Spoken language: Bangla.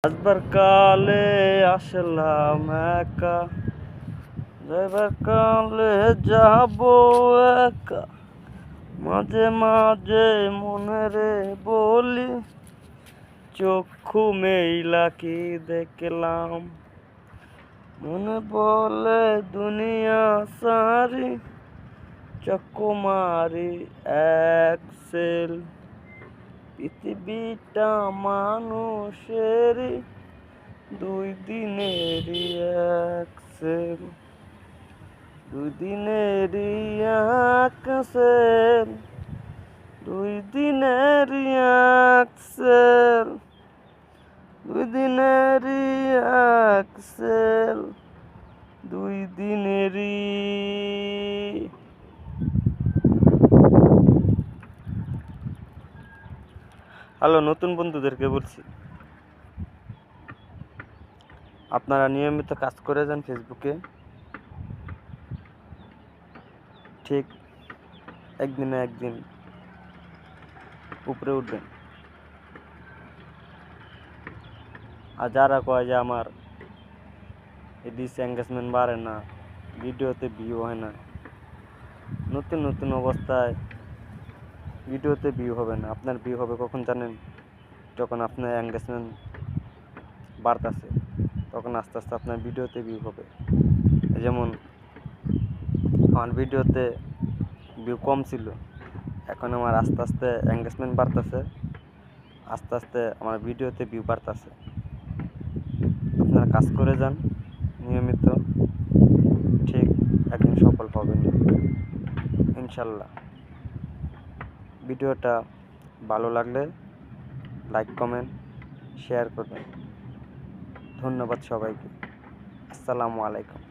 আসবার কালে আসলাম একা, যাইবার কালে যাব একা। মাঝে মাঝে মনে রে বলি, চক্ষু মেইলা কি দেখলাম। মনে বলে দুনিয়া সারি, চক্ষু মারি এক সেল। পৃথিবীটা মানুষেরই, দুই দিনেরই এক সেল। দুই দিনেরই এক সেল, দুই দিনেরই এক সেল, দুই দিনেরই এক সেল, দুই দিনেরই। হ্যালো, নতুন বন্ধুদেরকে বলছি, আপনারা নিয়মিত কাজ করে যান ফেসবুকে, ঠিক একদিন না একদিন উপরে উঠবেন। আর যারা কয় যে আমার রিচ এঙ্গেজমেন্ট বাড়ে না, ভিডিওতে ভিউ হয় না, নতুন নতুন অবস্থায় ভিডিওতে ভিউ হবে না। আপনার ভিউ হবে কখন জানেন? যখন আপনার এঙ্গেজমেন্ট বাড়তেছে, তখন আস্তে আস্তে আপনার ভিডিওতে ভিউ হবে। যেমন আমার ভিডিওতে ভিউ কম ছিল, এখন আমার আস্তে আস্তে এঙ্গেজমেন্ট বাড়তেছে, আস্তে আস্তে আমার ভিডিওতে ভিউ বাড়তেছে। আপনারা কাজ করে যান নিয়মিত, ঠিক একদিন সফল পাবেন ইনশাল্লাহ। ভিডিওটা ভালো লাগলে লাইক, কমেন্ট, শেয়ার করবেন। ধন্যবাদ সবাইকে। আসসালামু আলাইকুম।